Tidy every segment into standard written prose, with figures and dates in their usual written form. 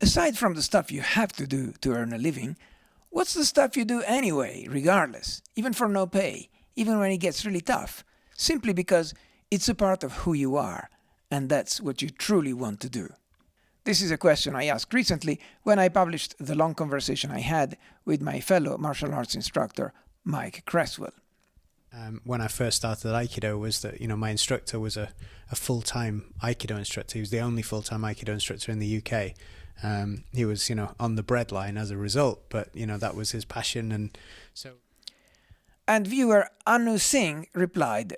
Aside from the stuff you have to do to earn a living, what's the stuff you do anyway, regardless, even for no pay, even when it gets really tough, simply because it's a part of who you are, and that's what you truly want to do? This is a question I asked recently when I published the long conversation I had with my fellow martial arts instructor, Mike Cresswell. When I first started Aikido was that, my instructor was a full-time Aikido instructor. He was the only full-time Aikido instructor in the UK. He was, on the breadline as a result, but, that was his passion. And so. And viewer Anu Singh replied,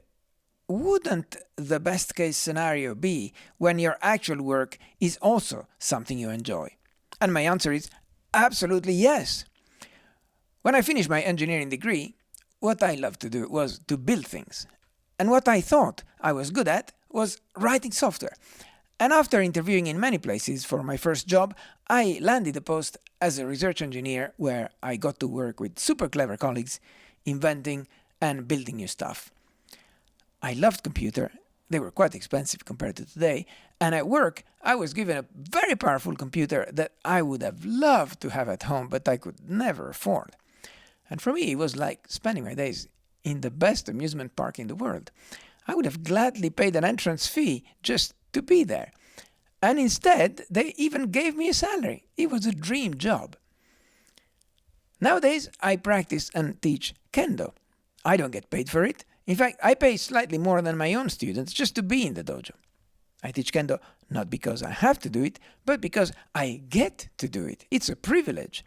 wouldn't the best case scenario be when your actual work is also something you enjoy? And my answer is absolutely yes. When I finished my engineering degree, what I loved to do was to build things. And what I thought I was good at was writing software. And after interviewing in many places for my first job, I landed a post as a research engineer where I got to work with super clever colleagues, inventing and building new stuff. I loved computer. They were quite expensive compared to today. And at work, I was given a very powerful computer that I would have loved to have at home, but I could never afford. And for me, it was like spending my days in the best amusement park in the world. I would have gladly paid an entrance fee just to be there. And instead, they even gave me a salary. It was a dream job. Nowadays, I practice and teach Kendo. I don't get paid for it. In fact, I pay slightly more than my own students just to be in the dojo. I teach Kendo not because I have to do it, but because I get to do it. It's a privilege.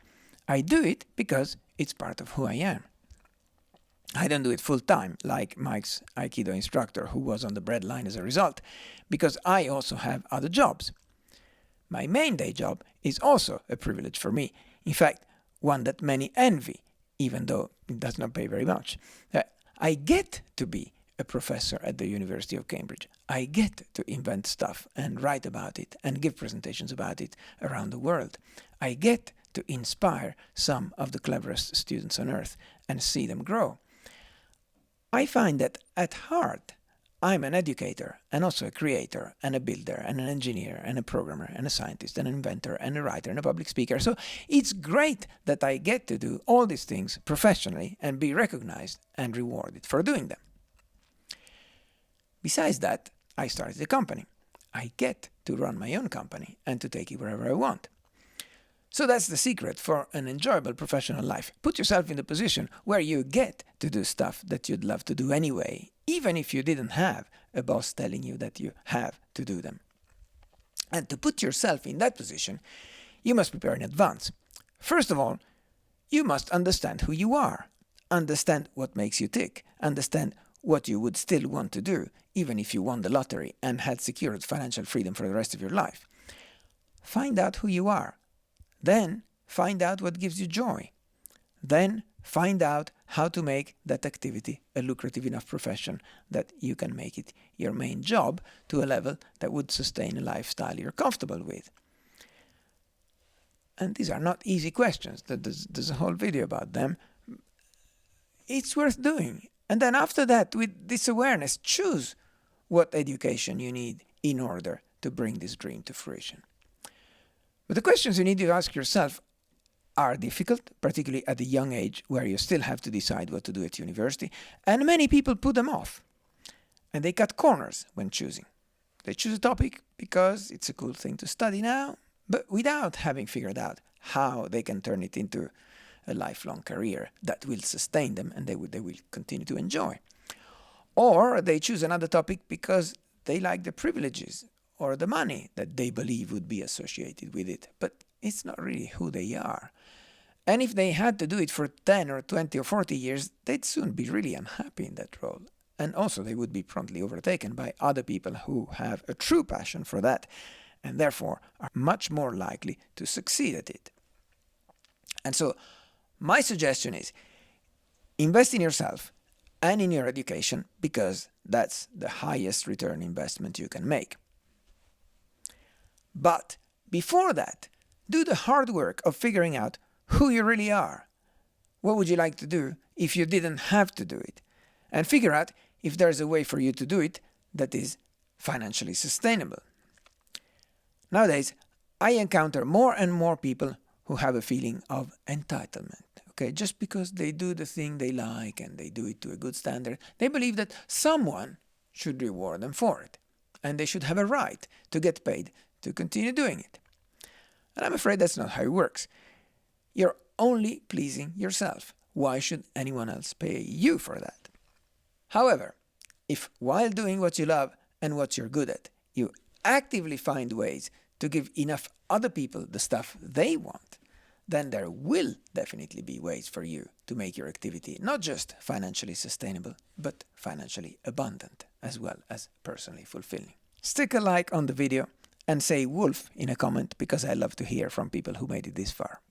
I do it because it's part of who I am. I don't do it full time like Mike's Aikido instructor who was on the breadline as a result, because I also have other jobs. My main day job is also a privilege for me. In fact, one that many envy, even though it does not pay very much. I get to be a professor at the University of Cambridge. I get to invent stuff and write about it and give presentations about it around the world. I get to inspire some of the cleverest students on earth and see them grow. I find that at heart, I'm an educator and also a creator and a builder and an engineer and a programmer and a scientist and an inventor and a writer and a public speaker. So it's great that I get to do all these things professionally and be recognized and rewarded for doing them. Besides that, I started a company. I get to run my own company and to take it wherever I want. So that's the secret for an enjoyable professional life. Put yourself in the position where you get to do stuff that you'd love to do anyway, even if you didn't have a boss telling you that you have to do them. And to put yourself in that position, you must prepare in advance. First of all, you must understand who you are, understand what makes you tick, understand what you would still want to do, even if you won the lottery and had secured financial freedom for the rest of your life. Find out who you are. Then find out what gives you joy. Then find out how to make that activity a lucrative enough profession that you can make it your main job to a level that would sustain a lifestyle you're comfortable with. And these are not easy questions. There's a whole video about them. It's worth doing. And then after that, with this awareness, choose what education you need in order to bring this dream to fruition. But the questions you need to ask yourself are difficult, particularly at a young age where you still have to decide what to do at university, and many people put them off. And they cut corners when choosing. They choose a topic because it's a cool thing to study now, but without having figured out how they can turn it into a lifelong career that will sustain them and they will continue to enjoy. Or they choose another topic because they like the privileges or the money that they believe would be associated with it, but it's not really who they are. And if they had to do it for 10 or 20 or 40 years, they'd soon be really unhappy in that role. And also they would be promptly overtaken by other people who have a true passion for that, and therefore are much more likely to succeed at it. And so my suggestion is invest in yourself and in your education, because that's the highest return investment you can make. But before that, do the hard work of figuring out who you really are. What would you like to do if you didn't have to do it? And figure out if there's a way for you to do it that is financially sustainable. Nowadays, I encounter more and more people who have a feeling of entitlement. Okay, just because they do the thing they like and they do it to a good standard, they believe that someone should reward them for it, and they should have a right to get paid to continue doing it. And I'm afraid that's not how it works. You're only pleasing yourself. Why should anyone else pay you for that? However, if while doing what you love and what you're good at, you actively find ways to give enough other people the stuff they want, then there will definitely be ways for you to make your activity not just financially sustainable, but financially abundant, as well as personally fulfilling. Stick a like on the video and say Wolf in a comment, because I love to hear from people who made it this far.